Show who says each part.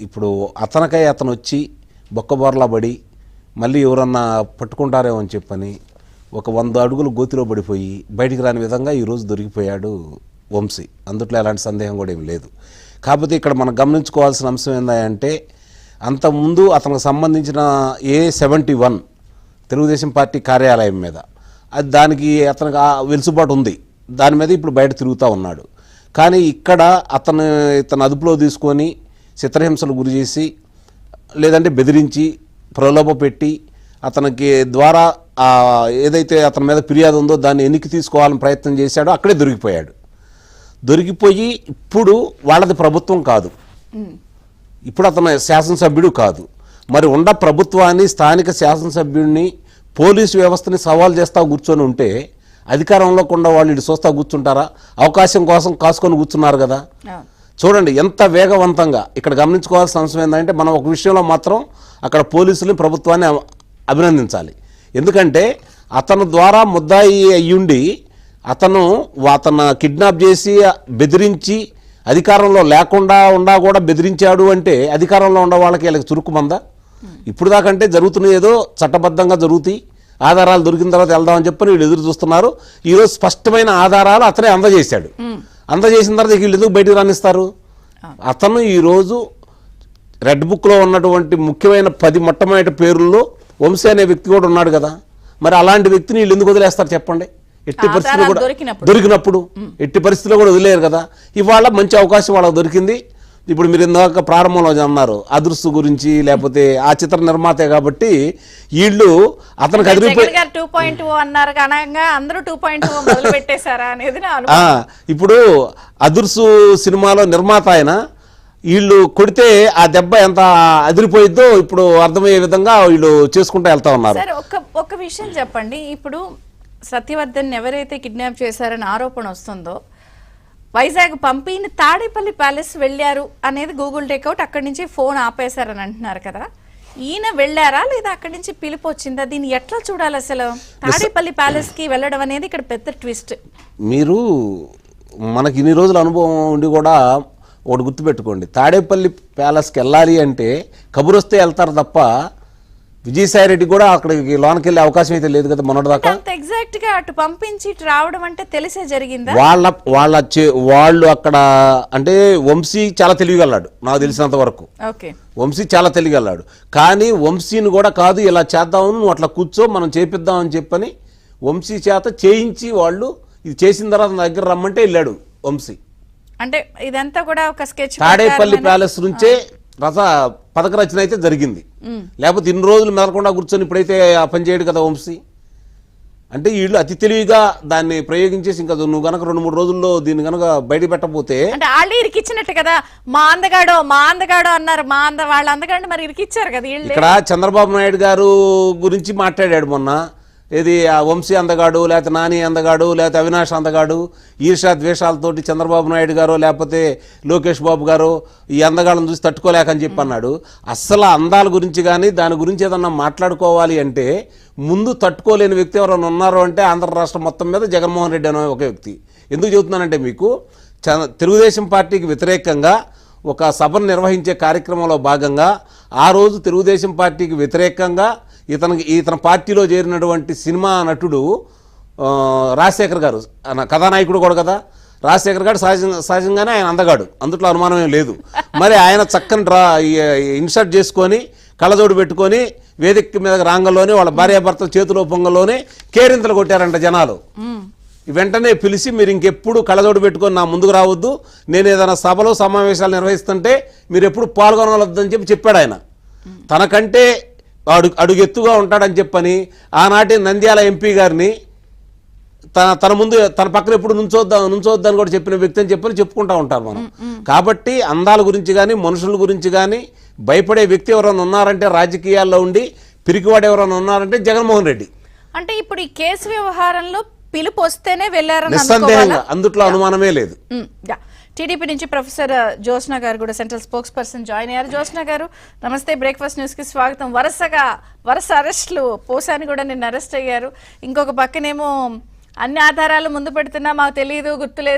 Speaker 1: ఇప్పుడు అతనికై అతను వచ్చి బొక్కబోర్లా పడి మళ్ళీ ఎవరన్నా పట్టుకుంటారేమో అని చెప్పని ఒక 100 అడుగులు గోతిలో పడిపోయి బయటికి రాని విధంగా ఈరోజు దొరికిపోయాడు వంశీ. అందుట్లో ఎలాంటి సందేహం కూడా ఏమి లేదు. కాకపోతే ఇక్కడ మనం గమనించుకోవాల్సిన అంశం ఏంటంటే అంతకుముందు అతనికి సంబంధించిన A71 తెలుగుదేశం పార్టీ కార్యాలయం మీద అది దానికి అతనికి వెలుసుబాటు ఉంది, దాని మీద ఇప్పుడు బయట తిరుగుతూ ఉన్నాడు. కానీ ఇక్కడ ఇతను అదుపులో తీసుకొని చిత్రహింసలు గురి చేసి లేదంటే బెదిరించి ప్రలోభ పెట్టి అతనికి ద్వారా ఏదైతే అతని మీద ఫిర్యాదు ఉందో దాన్ని ఎన్నిక తీసుకోవాలని ప్రయత్నం చేశాడో అక్కడే దొరికిపోయాడు. దొరికిపోయి ఇప్పుడు వాళ్ళది ప్రభుత్వం కాదు, ఇప్పుడు అతను శాసనసభ్యుడు కాదు. మరి ప్రభుత్వాన్ని స్థానిక శాసనసభ్యుడిని పోలీసు వ్యవస్థని సవాల్ చేస్తూ కూర్చొని ఉంటే అధికారంలో కూడా వాళ్ళు ఇటు చూస్తూ కూర్చుంటారా? అవకాశం కోసం కాసుకొని కూర్చున్నారు కదా. చూడండి ఎంత వేగవంతంగా. ఇక్కడ గమనించుకోవాల్సిన అంశం ఏంటంటే మనం ఒక విషయంలో మాత్రం అక్కడ పోలీసులు ప్రభుత్వాన్ని అభినందించాలి. ఎందుకంటే అతను ద్వారా ముద్దాయి అయ్యుండి అతను కిడ్నాప్ చేసి బెదిరించి అధికారంలో లేకుండా కూడా బెదిరించాడు అంటే అధికారంలో ఉన్న వాళ్ళకి వీళ్ళకి చురుకుమందా? ఇప్పుడు దాకంటే జరుగుతున్న ఏదో చట్టబద్ధంగా జరుగుతాయి, ఆధారాలు దొరికిన తర్వాత వెళ్దామని చెప్పని వీళ్ళు ఎదురు చూస్తున్నారు. ఈరోజు స్పష్టమైన ఆధారాలు అతనే అందజేశాడు. అందజేసిన తర్వాత వీళ్ళు ఎందుకు బయటకు రానిస్తారు? అతను ఈరోజు రెడ్ బుక్లో ఉన్నటువంటి ముఖ్యమైన 10 మొట్టమొదటి పేర్లలో వంశీ అనే వ్యక్తి కూడా ఉన్నాడు కదా. మరి అలాంటి వ్యక్తిని వీళ్ళు ఎందుకు వదిలేస్తారు చెప్పండి? ఎట్టి పరిస్థితుల్లో కూడా దొరికినప్పుడు ఎట్టి పరిస్థితుల్లో కూడా వదిలేరు కదా. ఇవాళ మంచి అవకాశం వాళ్ళకి దొరికింది. ఇప్పుడు మీరు ఇందాక ప్రారంభంలో అన్నారు అదృశ్టు గురించి, లేకపోతే ఆ చిత్ర నిర్మాతే కాబట్టి వీళ్ళు అతనికి అదిరిపోయి ఇప్పుడు అదృశ్టు సినిమాలో నిర్మాత ఆయన వీళ్ళు కొడితే ఆ దెబ్బ ఎంత అదిరిపోయిద్దో ఇప్పుడు అర్థమయ్యే విధంగా వీళ్ళు చేసుకుంటూ వెళ్తా ఉన్నారు.
Speaker 2: ఒక విషయం చెప్పండి, ఇప్పుడు సత్యవర్ధన్ ఎవరైతే కిడ్నాప్ చేశారని ఆరోపణ వస్తుందో వైజాగ్ పంపిన తాడేపల్లి ప్యాలెస్ వెళ్ళారు అనేది గూగుల్ టేక్అవుట్, అక్కడి నుంచి ఫోన్ ఆపేశారని అంటున్నారు కదా. ఈయన వెళ్ళారా లేదా అక్కడి నుంచి పిలుపు వచ్చిందా? దీన్ని ఎట్లా చూడాలి అసలు? తాడేపల్లి ప్యాలెస్ కి వెళ్ళడం అనేది ఇక్కడ పెద్ద ట్విస్ట్.
Speaker 1: మీరు మనకి ఇన్ని రోజుల అనుభవం ఉండి కూడా ఒకటి గుర్తుపెట్టుకోండి, తాడేపల్లి ప్యాలెస్కి వెళ్ళాలి అంటే కబురు వస్తే వెళ్తారు తప్ప విజయసాయి రెడ్డి కూడా అక్కడికి లోనికి వెళ్ళే అవకాశం అయితే లేదు కదా మొన్నటిదాకా.
Speaker 2: ఎగ్జాక్ట్ గా అటు పంపించి రావడం అంటే తెలిసే జరిగిందా?
Speaker 1: వాళ్ళు అక్కడ అంటే వంశీ చాలా తెలివిగలడు నాకు తెలిసినంత వరకు. వంశీ చాలా తెలివిగలడు. కానీ వంశీని కూడా కాదు ఇలా చేద్దామని నువ్వు అట్లా కూర్చో మనం చేపిద్దామని చెప్పని వంశీ చేత చేయించి వాళ్ళు ఇది చేసిన తర్వాత నా దగ్గర రమ్మంటే వెళ్ళాడు వంశీ.
Speaker 2: అంటే ఇదంతా కూడా ఒక స్కెచ్.
Speaker 1: తాడేపల్లి ప్యాలెస్ నుంచే పథక రచన అయితే జరిగింది. లేకపోతే ఇన్ని రోజులు మెదలకుండా కూర్చొని ఇప్పుడైతే ఆ పని చేయడు కదా వంశీ. అంటే వీళ్ళు అతి తెలివిగా దాన్ని ప్రయోగించేసి ఇంకా నువ్వు గనక 2-3 రోజుల్లో దీన్ని గనక బయట పెట్టకపోతే
Speaker 2: ఇరికిచ్చినట్టు కదా. మా అందగాడో అన్నారు, వాళ్ళ అందగాడు మరి ఇరికిచ్చారు కదా.
Speaker 1: ఇక్కడ చంద్రబాబు నాయుడు గారు గురించి మాట్లాడాడు మొన్న. ఏది ఆ వంశీ అందగాడు, లేకపోతే నాని అందగాడు, లేకపోతే అవినాష్ అందగాడు, ఈర్షా ద్వేషాలతోటి చంద్రబాబు నాయుడు గారు లేకపోతే లోకేష్ బాబు గారు ఈ అందగాళ్ళని చూసి తట్టుకోలేకని చెప్పి అన్నాడు. అస్సలు అందాల గురించి కానీ దాని గురించి ఏదన్నా మాట్లాడుకోవాలి అంటే ముందు తట్టుకోలేని వ్యక్తి ఎవరైనా ఉన్నారు అంటే ఆంధ్ర రాష్ట్రం మొత్తం మీద జగన్మోహన్ రెడ్డి అనే ఒక వ్యక్తి. ఎందుకు చెబుతున్నానంటే మీకు తెలుగుదేశం పార్టీకి వ్యతిరేకంగా ఒక సభను నిర్వహించే కార్యక్రమంలో భాగంగా ఆ రోజు తెలుగుదేశం పార్టీకి వ్యతిరేకంగా ఇతని పార్టీలో చేరినటువంటి సినిమా నటుడు రాజశేఖర్ గారు కథానాయకుడు కూడా కదా. రాజశేఖర్ గారు సహజంగానే ఆయన అందగాడు, అందుట్లో అనుమానమేం లేదు. మరి ఆయన చక్కని ఇన్సర్ట్ చేసుకొని కళ్ళజోడు పెట్టుకొని వేదిక మీద రాంగంలోనే వాళ్ళ భార్యాభర్తల చేతిలో పొంగల్లోనే కేరింతలు కొట్టారంట జనాలు. వెంటనే పిలిచి మీరు ఇంకెప్పుడు కళ్ళజోడు పెట్టుకొని నా ముందుకు రావద్దు, నేను ఏదైనా సభలో సమావేశాలు నిర్వహిస్తుంటే మీరు ఎప్పుడు పాల్గొనవద్దని చెప్పాడు ఆయన. తనకంటే అడుగెత్తుగా ఉంటాడని చెప్పని ఆనాటి నంద్యాల ఎంపీ గారిని తన ముందు తన పక్కన ఎప్పుడు నుంచోద్దని కూడా చెప్పిన వ్యక్తి అని చెప్పని చెప్పుకుంటా ఉంటారు మనం. కాబట్టి అందాల గురించి కానీ మనుషుల గురించి కానీ భయపడే వ్యక్తి ఎవరైనా ఉన్నారంటే రాజకీయాల్లో ఉండి పిరికివాడు ఎవరైనా ఉన్నారంటే జగన్మోహన్ రెడ్డి.
Speaker 2: అంటే ఇప్పుడు ఈ కేసు వ్యవహారంలో పిలుపు వస్తేనే వెళ్ళారని
Speaker 1: నిస్సందేహంగా, అందుట్లో అనుమానమే లేదు.
Speaker 2: టీడీపీ నుంచి ప్రొఫెసర్ జ్యోత్స్న గారు కూడా సెంట్రల్ స్పోక్స్ పర్సన్ జాయిన్ అయ్యారు. జ్యోత్స్న గారు నమస్తే, బ్రేక్ఫాస్ట్ న్యూస్ కి స్వాగతం. వరుస అరెస్టులు, పోసాని కూడా నిన్న అరెస్ట్ అయ్యారు. ఇంకొక పక్కనేమో అన్ని ఆధారాలు ముందు పెడుతున్నా మాకు తెలియదు గుర్తులేదు